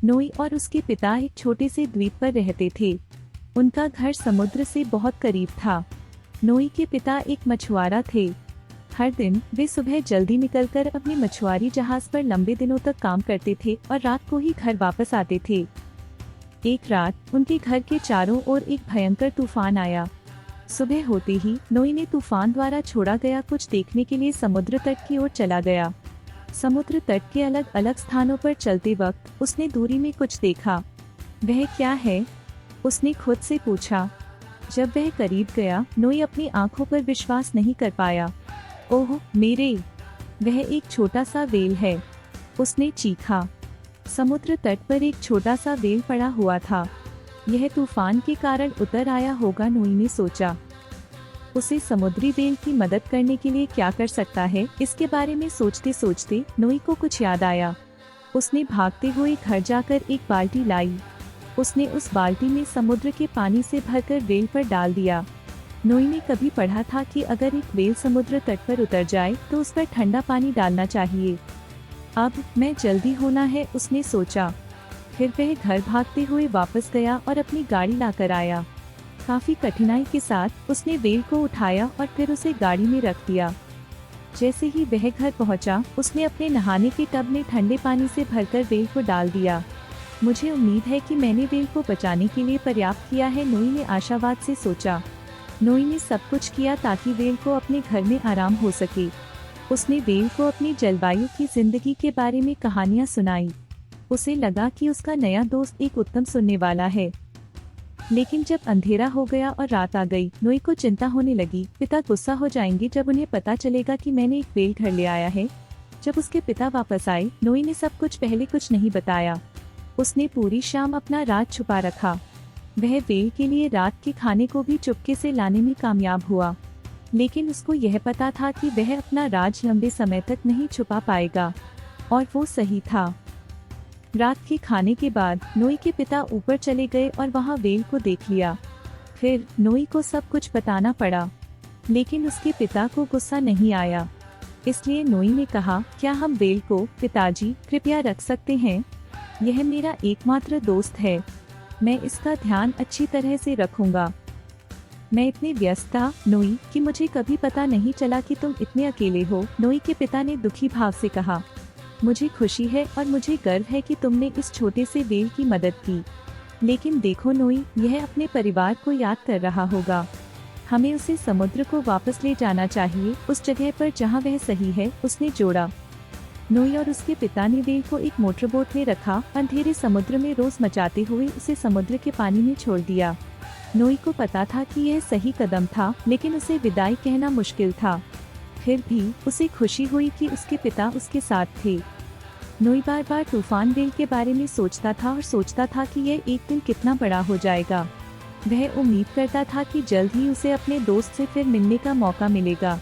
नोई और उसके पिता एक छोटे से द्वीप पर रहते थे। उनका घर समुद्र से बहुत करीब था। नोई के पिता एक मछुआरा थे। हर दिन वे सुबह जल्दी निकलकर अपने मछुआरी जहाज पर लंबे दिनों तक काम करते थे और रात को ही घर वापस आते थे। एक रात उनके घर के चारों ओर एक भयंकर तूफान आया। सुबह होते ही नोई ने तूफान द्वारा छोड़ा गया कुछ देखने के लिए समुद्र तट की ओर चला गया। समुद्र तट के अलग अलग स्थानों पर चलते वक्त उसने दूरी में कुछ देखा। वह क्या है? उसने खुद से पूछा। जब वह करीब गया, नोई अपनी आंखों पर विश्वास नहीं कर पाया। ओह मेरे! वह एक छोटा सा व्हेल है, उसने चीखा। समुद्र तट पर एक छोटा सा व्हेल पड़ा हुआ था। यह तूफान के कारण उतर आया होगा, नोई ने सोचा। उसे समुद्री व्हेल की मदद करने के लिए क्या कर सकता है, इसके बारे में सोचते सोचते नोई को कुछ याद आया। उसने भागते हुए घर जाकर एक बाल्टी लाई। उसने उस बाल्टी में समुद्र के पानी से भरकर व्हेल पर डाल दिया। नोई ने कभी पढ़ा था कि अगर एक व्हेल समुद्र तट पर उतर जाए तो उस पर ठंडा पानी डालना चाहिए। अब मैं जल्दी होना है, उसने सोचा। फिर वह घर भागते हुए वापस गया और अपनी गाड़ी लाकर आया। काफी कठिनाई के साथ उसने व्हेल को उठाया और फिर उसे गाड़ी में रख दिया। जैसे ही वह घर पहुंचा, उसने अपने नहाने के टब में ठंडे पानी से भरकर व्हेल को डाल दिया। मुझे उम्मीद है कि मैंने व्हेल को बचाने के लिए पर्याप्त किया है, नोई ने आशावाद से सोचा। नोई ने सब कुछ किया ताकि व्हेल को अपने घर में आराम हो सके। उसने व्हेल को अपनी जलवायु की जिंदगी के बारे में कहानियां सुनाई। उसे लगा कि उसका नया दोस्त एक उत्तम सुनने वाला है। लेकिन जब अंधेरा हो गया और रात आ गई, नोई को चिंता होने लगी। पिता गुस्सा हो जाएंगे जब उन्हें पता चलेगा कि मैंने एक व्हेल घर ले आया है। जब उसके पिता वापस आए, नोई ने सब कुछ पहले कुछ नहीं बताया। उसने पूरी शाम अपना राज छुपा रखा। वह व्हेल के लिए रात के खाने को भी चुपके से लाने में कामयाब हुआ। लेकिन उसको यह पता था कि वह अपना राज लंबे समय तक नहीं छुपा पाएगा, और वो सही था। रात के खाने के बाद नोई के पिता ऊपर चले गए और वहां व्हेल को देख लिया। फिर नोई को सब कुछ बताना पड़ा, लेकिन उसके पिता को गुस्सा नहीं आया। इसलिए नोई ने कहा, क्या हम व्हेल को पिताजी कृपया रख सकते हैं? यह मेरा एकमात्र दोस्त है। मैं इसका ध्यान अच्छी तरह से रखूंगा। मैं इतने व्यस्त था नोई कि मुझे कभी पता नहीं चला कि तुम इतने अकेले हो, नोई के पिता ने दुखी भाव से कहा। मुझे खुशी है और मुझे गर्व है कि तुमने इस छोटे से व्हेल की मदद की। लेकिन देखो नोई, यह अपने परिवार को याद कर रहा होगा। हमें उसे समुद्र को वापस ले जाना चाहिए, उस जगह पर जहां वह सही है, उसने जोड़ा। नोई और उसके पिता ने व्हेल को एक मोटरबोट में रखा, अंधेरे समुद्र में रोज मचाते हुए उसे समुद्र के पानी में छोड़ दिया। नोई को पता था कि यह सही कदम था, लेकिन उसे विदाई कहना मुश्किल था। फिर भी उसे खुशी हुई कि उसके पिता उसके साथ थे। नोई बार बार तूफान व्हेल के बारे में सोचता था और सोचता था कि यह एक दिन कितना बड़ा हो जाएगा। वह उम्मीद करता था कि जल्द ही उसे अपने दोस्त से फिर मिलने का मौका मिलेगा।